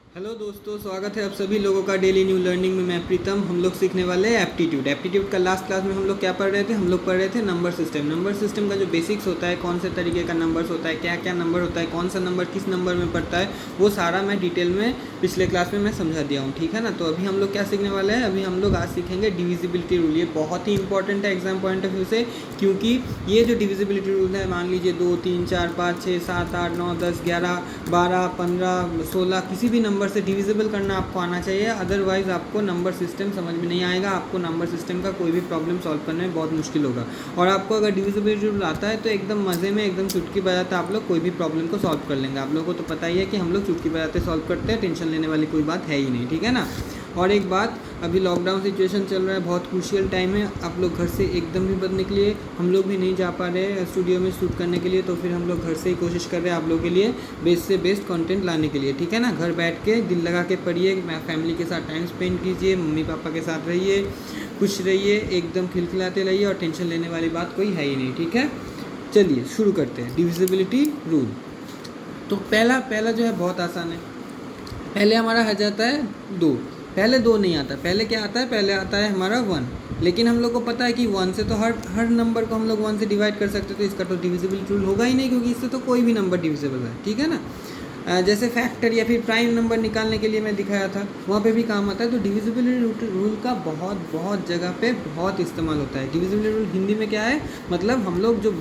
Hello दोस्तों, स्वागत है आप सभी लोगों का डेली न्यू लर्निंग में। मैं प्रीतम। हम लोग सीखने वाले हैं एप्टीट्यूड का लास्ट क्लास में हम लोग क्या पढ़ रहे थे? हम लोग पढ़ रहे थे नंबर सिस्टम का जो बेसिक्स होता है, कौन से तरीके का नंबर्स होता है, क्या क्या नंबर होता है, कौन सा नंबर किस नंबर में पड़ता है, वो सारा मैं डिटेल में पिछले क्लास में मैं समझा दिया हूँ। ठीक है ना? तो अभी हम लोग क्या सीखने वाले हैं? अभी हम लोग आज सीखेंगे डिविजिबिलिटी रूल। ये बहुत ही इंपॉर्टेंट है एग्जाम पॉइंट ऑफ व्यू से, क्योंकि ये जो डिविजिबिलिटी रूल है, मान लीजिए 2 3 4 5 6 7 8 9 10 11 12 15 16 किसी भी नंबर से डिविजिबल करना आपको आना चाहिए। अदरवाइज़ आपको नंबर सिस्टम समझ में नहीं आएगा, आपको नंबर सिस्टम का कोई भी प्रॉब्लम सॉल्व करने में बहुत मुश्किल होगा। और आपको अगर डिविजिबिलिटी रूल आता है तो एकदम मज़े में, एकदम चुटकी बजाते आप लोग कोई भी प्रॉब्लम को सॉल्व कर लेंगे। आप लोगों को तो पता ही है कि हम लोग चुटकी बजाते सॉल्व करते हैं, टेंशन लेने वाली कोई बात है ही नहीं। ठीक है ना? और एक बात, अभी लॉकडाउन सिचुएशन चल रहा है, बहुत क्रूशियल टाइम है। आप लोग घर से एकदम भी मत निकलिए। हम लोग भी नहीं जा पा रहे हैं स्टूडियो में शूट करने के लिए, तो फिर हम लोग घर से ही कोशिश कर रहे हैं आप लोगों के लिए बेस्ट से बेस्ट कंटेंट लाने के लिए। ठीक है ना? घर बैठ के दिल लगा के पढ़िए, फैमिली के साथ टाइम स्पेंड कीजिए, मम्मी पापा के साथ रहिए, खुश रहिए, एकदम खिलखिलाते रहिए, और टेंशन लेने वाली बात कोई है ही नहीं। ठीक है? चलिए शुरू करते हैं डिविजिबिलिटी रूल। तो पहला जो है बहुत आसान है। पहले हमारा आ जाता है 2। पहले 2 नहीं आता, पहले क्या आता है? पहले आता है हमारा 1। लेकिन हम लोग को पता है कि 1 से तो हर नंबर को हम लोग 1 से डिवाइड कर सकते, तो इसका तो डिविजिबिलिटी रूल होगा ही नहीं, क्योंकि इससे तो कोई भी नंबर डिविजिबल है। ठीक है ना? जैसे फैक्टर या फिर प्राइम नंबर निकालने के लिए मैं दिखाया था, वहाँ पे भी काम आता है। तो डिविजिबिलिटी रूल का बहुत जगह पे बहुत इस्तेमाल होता है। डिविजिबिलिटी रूल हिंदी में क्या है? मतलब हम लोग जो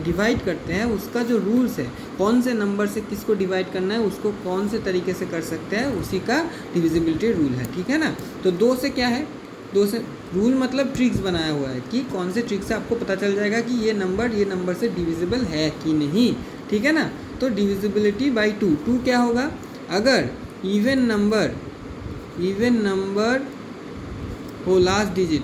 डिवाइड करते हैं, उसका जो रूल्स है, कौन से नंबर से किसको डिवाइड करना है, उसको कौन से तरीके से कर सकते हैं, उसी का डिविजिबिलिटी रूल है। ठीक है ना? तो 2 से क्या है? 2 से रूल मतलब ट्रिक्स बनाया हुआ है कि कौन से ट्रिक से आपको पता चल जाएगा कि ये नंबर से डिविजिबल है कि नहीं। ठीक है ना? तो डिविजिबिलिटी बाई 2 क्या होगा? अगर इवन नंबर हो लास्ट डिजिट,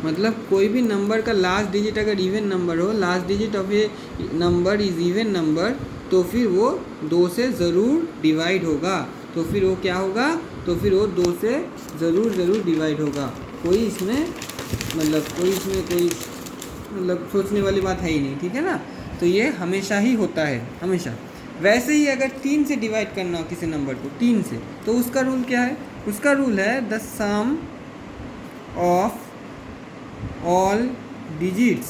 मतलब कोई भी नंबर का लास्ट डिजिट अगर इवन नंबर हो, last digit of A number is even number, तो फिर वो 2 से ज़रूर डिवाइड होगा। तो फिर वो क्या होगा? तो फिर वो 2 से ज़रूर डिवाइड होगा। कोई इसमें सोचने वाली बात है ही नहीं। ठीक है ना? तो ये हमेशा ही होता है, हमेशा। वैसे ही अगर 3 से डिवाइड करना हो किसी नंबर को, 3 से, तो उसका रूल क्या है? उसका रूल है the sum of all digits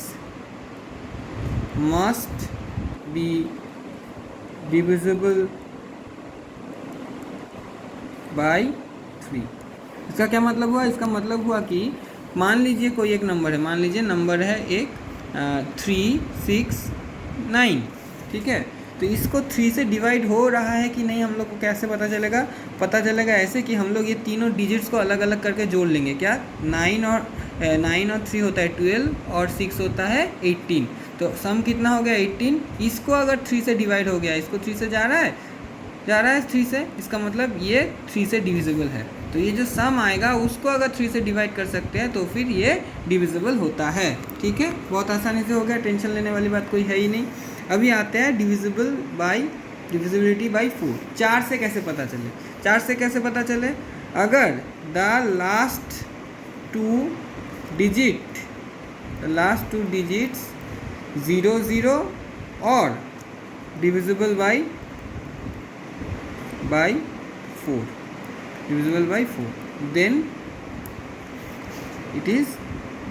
must be divisible by 3। इसका क्या मतलब हुआ? इसका मतलब हुआ कि मान लीजिए कोई एक नंबर है, मान लीजिए नंबर है एक 3 6 9। ठीक है? तो इसको 3 से डिवाइड हो रहा है कि नहीं, हम लोग को कैसे पता चलेगा? पता चलेगा ऐसे कि हम लोग ये तीनों डिजिट्स को अलग अलग करके जोड़ लेंगे। क्या? 9 और 3 होता है 12, और 6 होता है 18। तो सम कितना हो गया? 18। इसको अगर 3 से डिवाइड हो गया, इसको 3 से जा रहा है 3 से, इसका मतलब ये 3 से डिविजिबल है। तो ये जो सम आएगा उसको अगर 3 से डिवाइड कर सकते हैं तो फिर ये डिविजिबल होता है। ठीक है? बहुत आसानी से हो गया, टेंशन लेने वाली बात कोई है ही नहीं। अभी आते हैं डिविजिबिलिटी बाई 4। 4 से कैसे पता चले? 4 से कैसे पता चले? अगर द लास्ट टू डिजिट्स 0 0 और डिविजिबल बाई 4,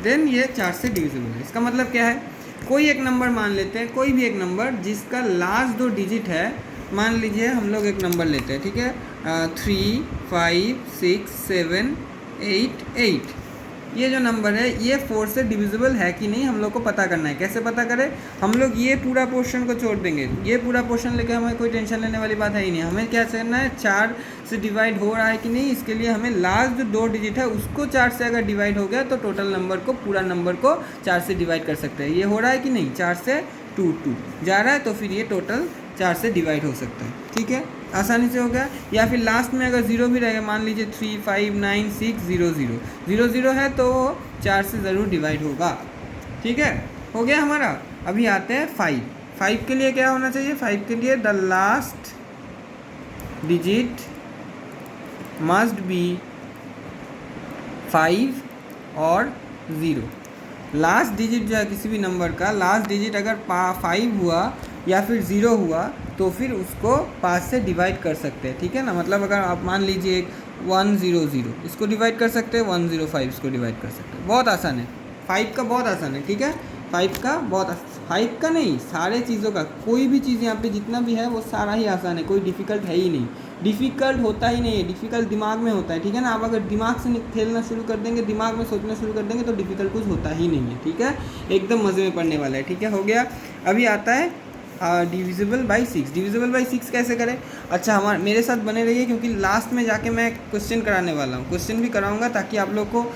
देन ये 4 से डिविजिबल है। इसका मतलब क्या है? कोई एक नंबर मान लेते हैं, कोई भी एक नंबर जिसका लास्ट 2 डिजिट है। मान लीजिए हम लोग एक नंबर लेते हैं। ठीक है? 3 5 6 7 8 8। ये जो नंबर है ये 4 से डिविजिबल है कि नहीं, हम लोग को पता करना है। कैसे पता करें? हम लोग ये पूरा पोर्शन को छोड़ देंगे, ये पूरा पोर्शन लेके हमें कोई टेंशन लेने वाली बात है ही नहीं। हमें क्या करना है? 4 से डिवाइड हो रहा है कि नहीं, इसके लिए हमें लास्ट जो 2 डिजिट है उसको 4 से अगर डिवाइड हो गया तो टोटल नंबर को, पूरा नंबर को 4 से डिवाइड कर सकते हैं। ये हो रहा है कि नहीं? 4 से 2 जा रहा है, तो फिर ये टोटल 4 से डिवाइड हो सकता है। ठीक है? आसानी से हो गया। या फिर लास्ट में अगर 0 भी रहेगा, मान लीजिए 3 5 9 6 0 0 है, तो 4 से ज़रूर डिवाइड होगा। ठीक है? हो गया हमारा। अभी आते हैं 5 के लिए क्या होना चाहिए? 5 के लिए the last digit must be 5 और 0। लास्ट डिजिट जो है किसी भी नंबर का, लास्ट डिजिट अगर 5 हुआ या फिर 0 हुआ तो फिर उसको 5 से डिवाइड कर सकते हैं, ठीक है ना। मतलब अगर आप मान लीजिए 100 इसको डिवाइड कर सकते हैं, 105 इसको डिवाइड कर सकते हैं। बहुत आसान है, 5 का बहुत आसान है, ठीक है। 5 का बहुत 5 का नहीं, सारे चीज़ों का, कोई भी चीज़ यहाँ पे जितना भी है वो सारा ही आसान है, कोई डिफ़िकल्ट है ही नहीं, डिफ़िकल्ट होता ही नहीं है। डिफ़िकल्ट दिमाग में होता है, ठीक है ना। आप अगर दिमाग से खेलना शुरू कर देंगे, दिमाग में सोचना शुरू कर देंगे तो डिफ़िकल्ट कुछ होता ही नहीं है, ठीक है। एकदम मज़े में पढ़ने वाला है, ठीक है। हो गया। अभी आता है डिविजिबल बाई 6। डिविजिबल बाई 6 कैसे करें? अच्छा, मेरे साथ बने रहिए, क्योंकि लास्ट में जाके मैं क्वेश्चन कराने वाला हूँ, क्वेश्चन भी कराऊंगा ताकि आप लोग को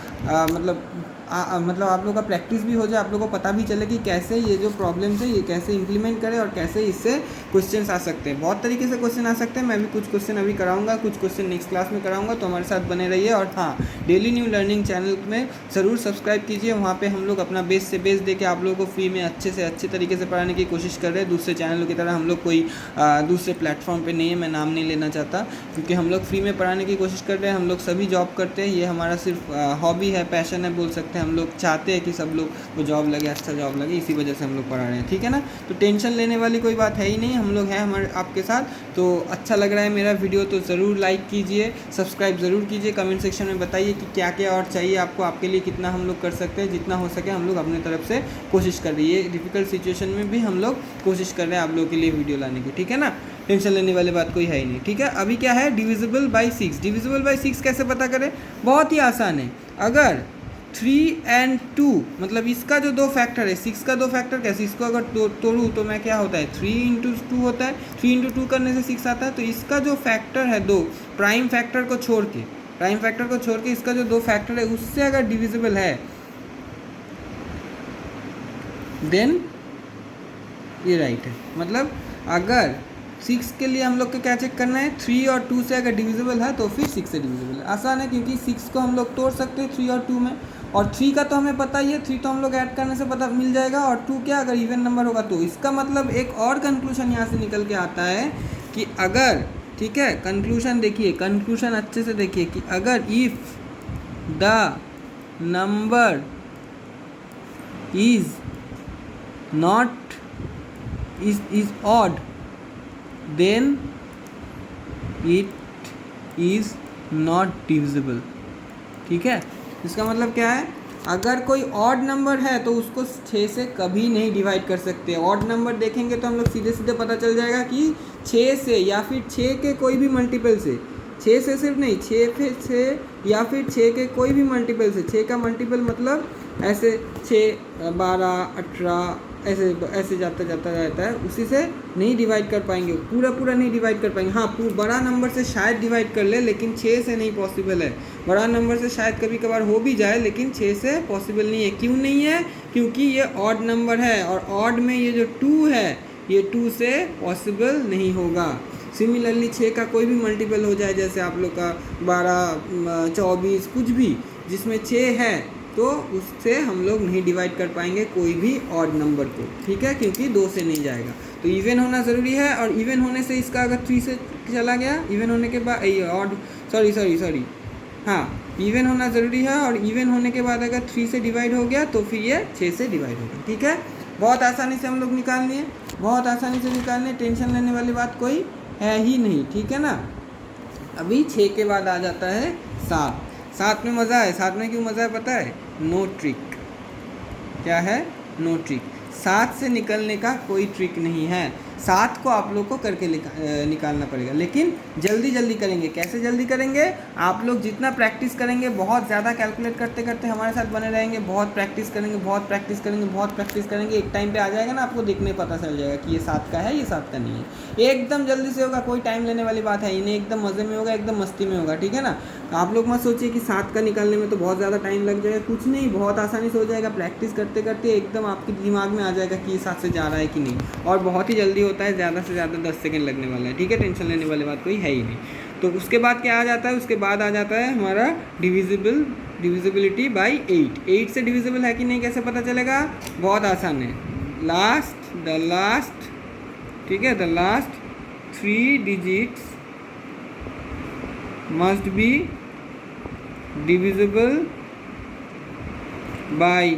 मतलब आप लोग का प्रैक्टिस भी हो जाए, आप लोग को पता भी चले कि कैसे ये जो प्रॉब्लम्स है ये कैसे इंप्लीमेंट करें और कैसे इससे क्वेश्चन आ सकते हैं। बहुत तरीके से क्वेश्चन आ सकते हैं, मैं भी कुछ क्वेश्चन अभी कराऊंगा, कुछ क्वेश्चन नेक्स्ट क्लास में कराऊंगा, तो हमारे साथ बने रहिए। और हाँ, डेली न्यू लर्निंग चैनल में ज़रूर सब्सक्राइब कीजिए, वहाँ पर हम लोग अपना बेस से बेस दे के आप लोगों को फ्री में अच्छे से अच्छे तरीके से पढ़ाने की कोशिश कर रहे हैं। दूसरे चैनलों की तरह हम लोग कोई दूसरे प्लेटफॉर्म पे नहीं है, मैं नाम नहीं लेना चाहता, क्योंकि हम लोग फ्री में पढ़ाने की कोशिश कर रहे हैं। हम लोग सभी जॉब करते हैं, ये हमारा सिर्फ हॉबी है, पैशन है बोल सकते हैं। हम लोग चाहते हैं कि सब लोग को जॉब लगे, अच्छा जॉब लगे, इसी वजह से हम लोग पढ़ा रहे हैं, ठीक है ना। तो टेंशन लेने वाली कोई बात है ही नहीं, हम लोग हैं हमारे आपके साथ। तो अच्छा लग रहा है मेरा वीडियो तो ज़रूर लाइक कीजिए, सब्सक्राइब ज़रूर कीजिए, कमेंट सेक्शन में बताइए कि क्या क्या और चाहिए आपको, आपके लिए कितना हम लोग कर सकते हैं। जितना हो सके हम लोग अपने तरफ से कोशिश कर रही है, डिफ़िकल्ट सिचुएशन में भी हम लोग कोशिश कर रहे हैं आप लोगों के लिए वीडियो लाने की, ठीक है ना। टेंशन लेने वाली बात कोई है ही नहीं, ठीक है। अभी क्या है, डिविजिबल बाई 6। डिविजिबल बाई 6 कैसे पता करें? बहुत ही आसान है। अगर 3 और 2 मतलब इसका जो 2 फैक्टर है, 6 का 2 फैक्टर कैसे, इसको अगर तोड़ूँ तो मैं क्या होता है, 3 × 2 होता है, 3 × 2 करने से 6 आता है। तो इसका जो फैक्टर है 2, प्राइम फैक्टर को छोड़ के इसका जो 2 फैक्टर है उससे अगर डिविजिबल है, देन ये राइट है। मतलब अगर 6 के लिए हम लोग को क्या चेक करना है, 3 और 2 से अगर डिविजिबल है तो फिर 6 से डिविजिबल है। आसान है, क्योंकि 6 को हम लोग तोड़ सकते हैं 3 और 2 में, और 3 का तो हमें पता ही है, 3 तो हम लोग ऐड करने से पता मिल जाएगा, और 2 क्या अगर इवन नंबर होगा तो। इसका मतलब एक और कंक्लूजन यहाँ से निकल के आता है कि अगर, ठीक है, कंक्लूजन देखिए, कंक्लूजन अच्छे से देखिए कि अगर if the number is not is odd, then it is not divisible, ठीक है। इसका मतलब क्या है, अगर कोई ऑड नंबर है तो उसको 6 से कभी नहीं डिवाइड कर सकते। ऑड नंबर देखेंगे तो हम लोग सीधे सीधे पता चल जाएगा कि 6 से या फिर 6 के कोई भी मल्टीपल से, 6 से सिर्फ नहीं, 6 से या फिर 6 के कोई भी मल्टीपल से। 6 का मल्टीपल मतलब ऐसे 6, 12, 18 ऐसे जाता रहता है, उसी से नहीं डिवाइड कर पाएंगे, पूरा नहीं डिवाइड कर पाएंगे। हाँ, बड़ा नंबर से शायद डिवाइड कर ले, लेकिन 6 से नहीं पॉसिबल है। बड़ा नंबर से शायद कभी कभार हो भी जाए, लेकिन 6 से पॉसिबल नहीं है। क्यों नहीं है? क्योंकि ये ऑड नंबर है, और ऑड में ये जो 2 है ये 2 से पॉसिबल नहीं होगा। सिमिलरली 6 का कोई भी मल्टीपल हो जाए, जैसे आप लोग का 12, 24 कुछ भी जिसमें 6 है, तो उससे हम लोग नहीं डिवाइड कर पाएंगे कोई भी ऑड नंबर को, ठीक है, क्योंकि 2 से नहीं जाएगा। तो इवन होना ज़रूरी है, और इवन होने से इसका अगर 3 से चला गया, इवन होने के बाद ऑड सॉरी हाँ, इवन होना ज़रूरी है, और इवन होने के बाद अगर 3 से डिवाइड हो गया तो फिर ये 6 से डिवाइड होगा, ठीक है। बहुत आसानी से हम लोग निकाल लिए, बहुत आसानी से निकाल लिए, टेंशन लेने वाली बात कोई है ही नहीं, ठीक है ना। अभी 6 के बाद आ जाता है 7। 7 में मज़ा है। 7 में क्यों मज़ा है पता है? No trick. क्या है? No trick. 7 से निकलने का कोई ट्रिक नहीं है। 7 को आप लोग को करके निकालना पड़ेगा, लेकिन जल्दी करेंगे। कैसे जल्दी करेंगे? आप लोग जितना प्रैक्टिस करेंगे, बहुत ज़्यादा कैलकुलेट करते करते हमारे साथ बने रहेंगे, बहुत प्रैक्टिस करेंगे, एक टाइम पे आ जाएगा ना, आपको देखने पता चल जाएगा कि ये 7 का है, ये 7 का नहीं है। एकदम जल्दी से होगा, कोई टाइम लेने वाली बात है ही नहीं, एकदम मज़े में होगा, एकदम मस्ती में होगा, ठीक है ना। आप लोग मत सोचिए कि 7 का निकालने में तो बहुत ज़्यादा टाइम लग जाएगा, कुछ नहीं, बहुत आसानी से हो जाएगा। प्रैक्टिस करते करते एकदम आपके दिमाग में आ जाएगा कि ये 7 से जा रहा है कि नहीं, और बहुत ही जल्दी होता है, ज़्यादा से ज़्यादा 10 सेकंड लगने वाला है, ठीक है। टेंशन लेने वाली बात कोई है ही नहीं। तो उसके बाद क्या आ जाता है? उसके बाद आ जाता है हमारा डिविजिबिलिटी बाई 8। 8 से डिविजिबल है कि नहीं कैसे पता चलेगा? बहुत आसान है। द लास्ट ठीक है, the last 3 digits must be divisible by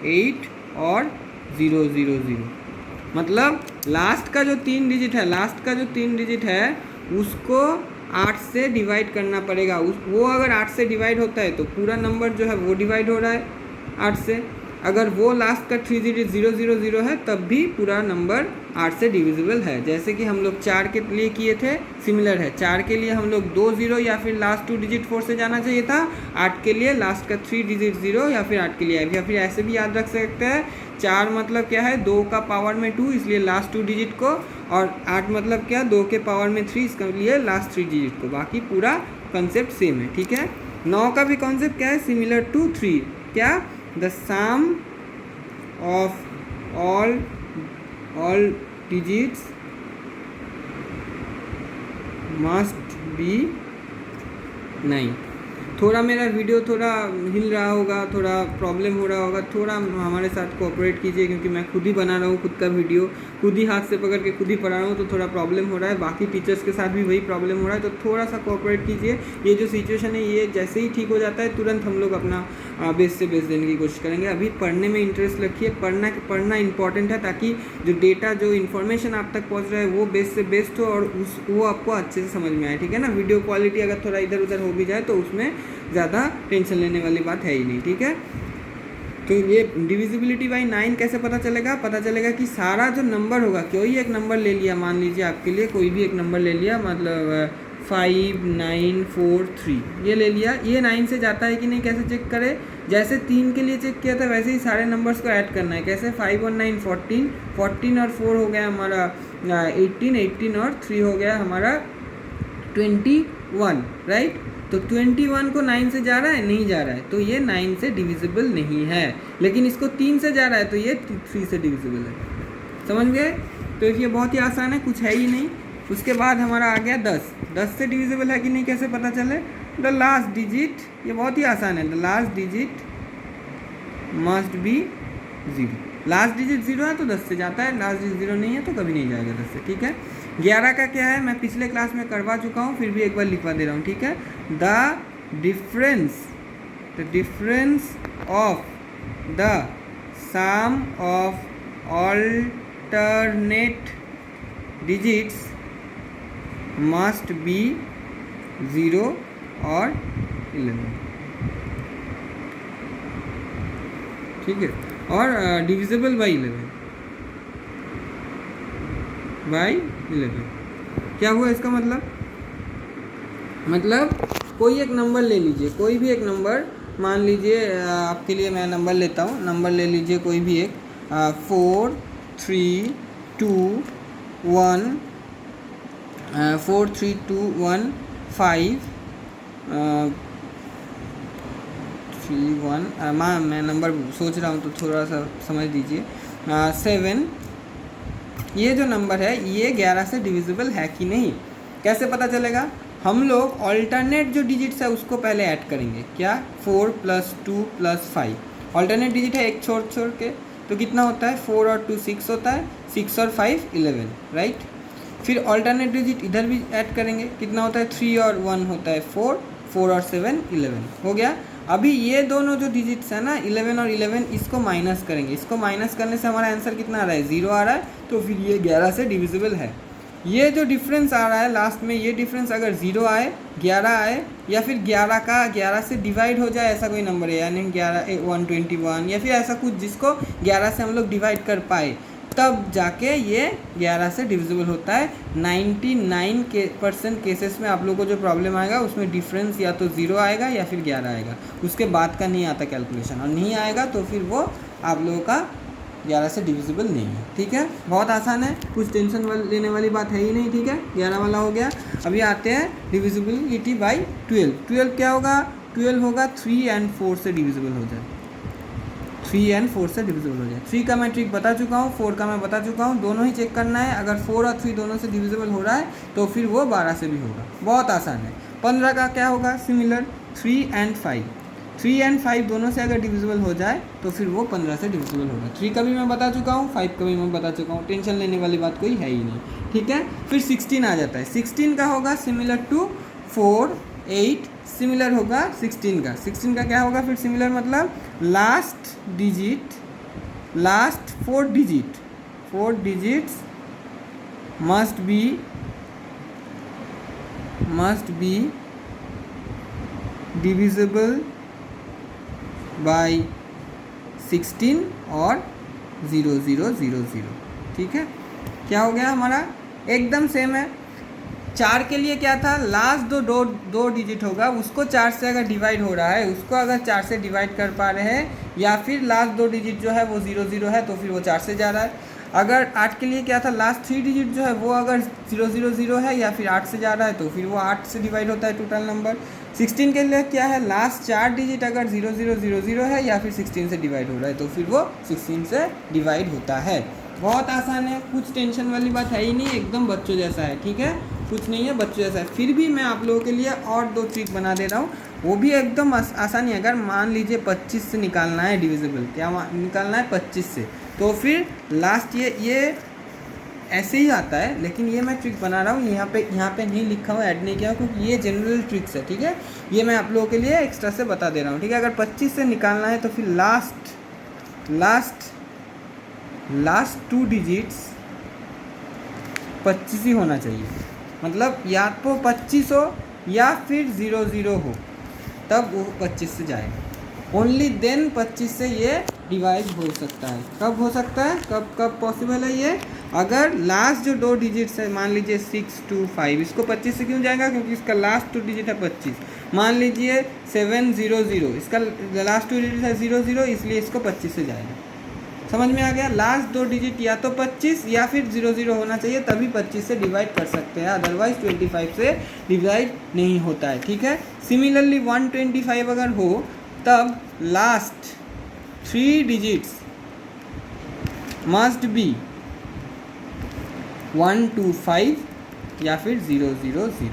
8 और 000। मतलब लास्ट का जो 3 डिजिट है उसको 8 से डिवाइड करना पड़ेगा। वो अगर 8 से डिवाइड होता है तो पूरा नंबर जो है वो डिवाइड हो रहा है 8 से। अगर वो लास्ट का 3 डिजिट 000 है तब भी पूरा नंबर 8 से डिविजिबल है। जैसे कि हम लोग 4 के लिए किए थे, सिमिलर है। 4 के लिए हम लोग 2 0 या फिर लास्ट 2 डिजिट 4 से जाना चाहिए था। 8 के लिए लास्ट का 3 डिजिट 0 या फिर 8 के लिए, या फिर ऐसे भी याद रख सकते हैं 4 मतलब क्या है 2 का पावर में 2, इसलिए लास्ट 2 डिजिट को, और 8 मतलब क्या 2 के पावर में 3, इसके लिए लास्ट 3 डिजिट को। बाकी पूरा कॉन्सेप्ट सेम है, ठीक है। 9 का भी कॉन्सेप्ट क्या है, सिमिलर टू 3, क्या, the sum of all digits must be 9। थोड़ा मेरा वीडियो थोड़ा हिल रहा होगा, थोड़ा प्रॉब्लम हो रहा होगा, थोड़ा हमारे साथ कोऑपरेट कीजिए, क्योंकि मैं खुद ही बना रहा हूँ खुद का वीडियो, खुद ही हाथ से पकड़ के खुद ही पढ़ा रहा हूँ, तो थोड़ा प्रॉब्लम हो रहा है। बाकी टीचर्स के साथ भी वही प्रॉब्लम हो रहा है, तो थोड़ा सा कोऑपरेट कीजिए। ये जो सिचुएशन है ये जैसे ही ठीक हो जाता है तुरंत हम लोग अपना बेस्ट से बेस्ट देने की कोशिश करेंगे। अभी पढ़ने में इंटरेस्ट रखिए, पढ़ना इंपॉर्टेंट है, ताकि जो डेटा जो इन्फॉर्मेशन आप तक पहुँच रहा है वो बेस्ट से बेस्ट हो और वो आपको अच्छे से समझ में आए, ठीक है ना। वीडियो क्वालिटी अगर थोड़ा इधर उधर हो भी जाए तो उसमें ज़्यादा टेंशन लेने वाली बात है ही नहीं, ठीक है। तो ये डिविजिबिलिटी बाई 9 कैसे पता चलेगा कि सारा जो नंबर होगा, कोई एक नंबर ले लिया, मान लीजिए आपके लिए कोई भी एक नंबर ले लिया, मतलब 5 9 4 3 ये ले लिया, ये 9 से जाता है कि नहीं कैसे चेक करें, जैसे 3 के लिए चेक किया था वैसे ही सारे नंबर्स को ऐड करना है। कैसे, 5 और 9 14, 14 और 4 हो गया हमारा 18, 18 और 3 हो गया हमारा 21, राइट। तो 21 को 9 से जा रहा है, नहीं जा रहा है, तो ये 9 से डिविजिबल नहीं है। लेकिन इसको 3 से जा रहा है तो ये 3 से डिविजिबल है, समझ गए। तो ये बहुत ही आसान है, कुछ है ही नहीं। उसके बाद हमारा आ गया 10 से डिविजिबल है कि नहीं कैसे पता चले, द लास्ट डिजिट, ये बहुत ही आसान है, the last digit must be 0। Last digit 0 है तो 10 से जाता है, लास्ट डिजिट 0 नहीं है तो कभी नहीं जाएगा 10 से, ठीक है। 11 का क्या है, मैं पिछले क्लास में करवा चुका हूँ, फिर भी एक बार लिखवा दे रहा हूँ, ठीक है। The difference of the sum of alternate digits must be 0 और 11, ठीक है। और डिविजिबल बाई 11 क्या हुआ इसका मतलब कोई एक नंबर ले लीजिए, कोई भी एक नंबर मान लीजिए, आपके लिए मैं नंबर लेता हूँ, नंबर ले लीजिए कोई भी एक 4 3 2 1 4 3 2 1 5 3 1 मैं नंबर सोच रहा हूँ तो थोड़ा सा समझ दीजिए, 7। ये जो नंबर है ये 11 से डिविजिबल है कि नहीं कैसे पता चलेगा, हम लोग ऑल्टरनेट जो डिजिट्स है उसको पहले ऐड करेंगे। क्या, 4 + 2 + 5, ऑल्टरनेट डिजिट है एक छोड़ के, तो कितना होता है, 4 और 2 6 होता है, 6 और 5 11, राइट। फिर ऑल्टरनेट डिजिट इधर भी ऐड करेंगे, कितना होता है, 3 और 1 होता है 4, 4 और 7 11 हो गया। अभी ये दोनों जो डिजिट्स है ना 11 और 11, इसको माइनस करेंगे, इसको माइनस करने से हमारा आंसर कितना आ रहा है, 0 आ रहा है, तो फिर ये 11 से डिविजिबल है। ये जो डिफरेंस आ रहा है लास्ट में, ये डिफरेंस अगर 0 आए, 11 आए, या फिर 11 का 11 से डिवाइड हो जाए, ऐसा कोई नंबर है, यानी 11 121 या फिर ऐसा कुछ जिसको 11 से हम लोग डिवाइड कर पाए, तब जाके ये 11 से डिविजिबल होता है। 99% केसेस में आप लोगों को जो प्रॉब्लम आएगा उसमें डिफरेंस या तो 0 आएगा या फिर 11 आएगा, उसके बाद का नहीं आता कैलकुलेशन, और नहीं आएगा तो फिर वो आप लोगों का 11 से डिविजिबल नहीं है, ठीक है। बहुत आसान है, कुछ टेंशन लेने वाली बात है ही नहीं, ठीक है। 11 वाला हो गया। अभी आते हैं डिविजिबिलिटी बाई 12। 12 क्या होगा, 12 होगा 3 और 4 से डिविजिबल हो जाए, 3 और 4 से डिविजिबल हो जाए। 3 का मैं ट्रिक बता चुका हूँ, 4 का मैं बता चुका हूँ, दोनों ही चेक करना है। अगर 4 और 3 दोनों से डिविजिबल हो रहा है तो फिर वो 12 से भी होगा, बहुत आसान है। 15 का क्या होगा, सिमिलर 3 और 5, 3 और 5 दोनों से अगर डिविजिबल हो जाए तो फिर वो 15 से डिविजिबल होगा। 3 का भी मैं बता चुका हूँ, 5 का भी मैं बता चुका हूँ, टेंशन लेने वाली बात कोई है ही नहीं, ठीक है। फिर 16 आ जाता है। 16 का होगा सिमिलर टू 4 8, सिमिलर होगा 16 का। 16 का क्या होगा फिर सिमिलर, मतलब last 4 digits must be divisible by 16 और 0000। ठीक है, क्या हो गया हमारा, एकदम सेम है। 4 के लिए क्या था, लास्ट दो डिजिट होगा उसको 4 से अगर डिवाइड हो रहा है, उसको अगर 4 से डिवाइड कर पा रहे हैं, या फिर लास्ट 2 डिजिट जो है वो 00 है तो फिर वो 4 से जा रहा है। अगर 8 के लिए क्या था, लास्ट 3 डिजिट जो है वो अगर 000 है या फिर 8 से जा रहा है तो फिर वो 8 से डिवाइड होता है टोटल नंबर। 16 के लिए क्या है, लास्ट 4 डिजिट अगर 0000 है या फिर 16 से डिवाइड हो रहा है तो फिर वो 16 से डिवाइड होता है। बहुत आसान है, कुछ टेंशन वाली बात है ही नहीं, एकदम बच्चों जैसा है। ठीक है, कुछ नहीं है, बच्चों जैसा है। फिर भी मैं आप लोगों के लिए और 2 ट्रिक बना दे रहा हूँ, वो भी एकदम आसान है। अगर मान लीजिए 25 से निकालना है डिविजिबल, क्या निकालना है 25 से, तो फिर लास्ट ये ऐसे ही आता है, लेकिन ये मैं ट्रिक बना रहा हूँ, यहाँ पे नहीं लिखा हुआ, ऐड नहीं किया क्योंकि ये जनरल ट्रिक्स है। ठीक है, ये मैं आप लोगों के लिए एक्स्ट्रा से बता दे रहा हूँ। ठीक है, अगर 25 से निकालना है तो फिर लास्ट 2 डिजिट्स 25 ही होना चाहिए। मतलब या तो 25 हो या फिर 00 हो, तब वो 25 से जाएगा। ओनली देन 25 से ये डिवाइड हो सकता है। कब हो सकता है, कब पॉसिबल है ये, अगर लास्ट जो 2 डिजिट्स है, मान लीजिए 625, इसको 25 से क्यों जाएगा, क्योंकि इसका लास्ट 2 डिजिट है 25। मान लीजिए 700, इसका लास्ट 2 डिजिट है 00, इसलिए इसको 25 से जाएगा। समझ में आ गया, लास्ट 2 डिजिट या तो 25 या फिर 00 होना चाहिए, तभी 25 से डिवाइड कर सकते हैं, अदरवाइज 25 से डिवाइड नहीं होता है। ठीक है, सिमिलरली 125 अगर हो तब लास्ट 3 डिजिट्स मस्ट बी 125 या फिर 000।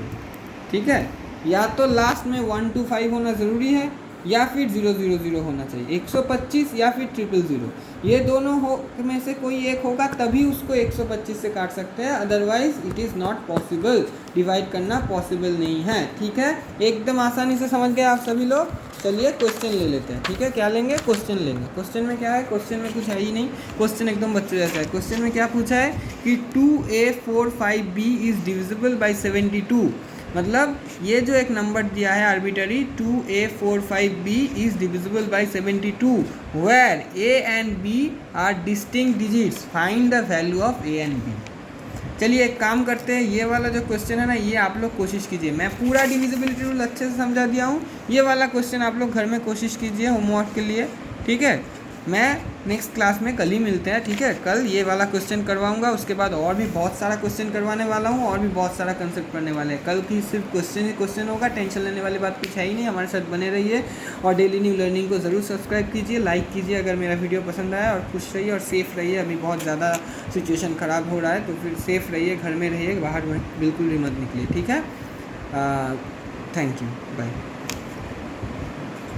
ठीक है, या तो लास्ट में 125 होना ज़रूरी है या फिर 000 होना चाहिए, 125 या फिर 000, ये दोनों में से कोई एक होगा, तभी उसको 125 से काट सकते हैं, otherwise it is not possible, divide करना पॉसिबल नहीं है। ठीक है, एकदम आसानी से समझ गए आप सभी लोग। चलिए क्वेश्चन ले लेते हैं। ठीक है, क्या लेंगे, क्वेश्चन लेंगे। क्वेश्चन में क्या है, क्वेश्चन में कुछ है ही नहीं, क्वेश्चन एकदम बच्चों जैसा है। क्वेश्चन में क्या पूछा है कि 2a45b इज़ डिविजिबल बाई 72। मतलब ये जो एक नंबर दिया है arbitrary 2a45b is divisible by 72 where a and b are distinct digits, find the value of a and b। चलिए एक काम करते हैं, ये वाला जो क्वेश्चन है ना, ये आप लोग कोशिश कीजिए, मैं पूरा डिविजिबिलिटी रूल अच्छे से समझा दिया हूँ, ये वाला क्वेश्चन आप लोग घर में कोशिश कीजिए होमवर्क के लिए। ठीक है, मैं नेक्स्ट क्लास में कल ही मिलते हैं। ठीक है, कल ये वाला क्वेश्चन करवाऊंगा, उसके बाद और भी बहुत सारा क्वेश्चन करवाने वाला हूँ, और भी बहुत सारा कंसेप्ट पढ़ने वाले हैं। कल की सिर्फ क्वेश्चन ही क्वेश्चन होगा, टेंशन लेने वाली बात कुछ है ही नहीं। हमारे साथ बने रहिए और डेली न्यू लर्निंग को ज़रूर सब्सक्राइब कीजिए, लाइक कीजिए अगर मेरा वीडियो पसंद आया, और खुश रहिए और सेफ़ रहिए। अभी बहुत ज़्यादा सिचुएशन ख़राब हो रहा है, तो फिर सेफ़ रहिए, घर में रहिए, बाहर बिल्कुल भी मत निकलिए। ठीक है, थैंक यू, बाय।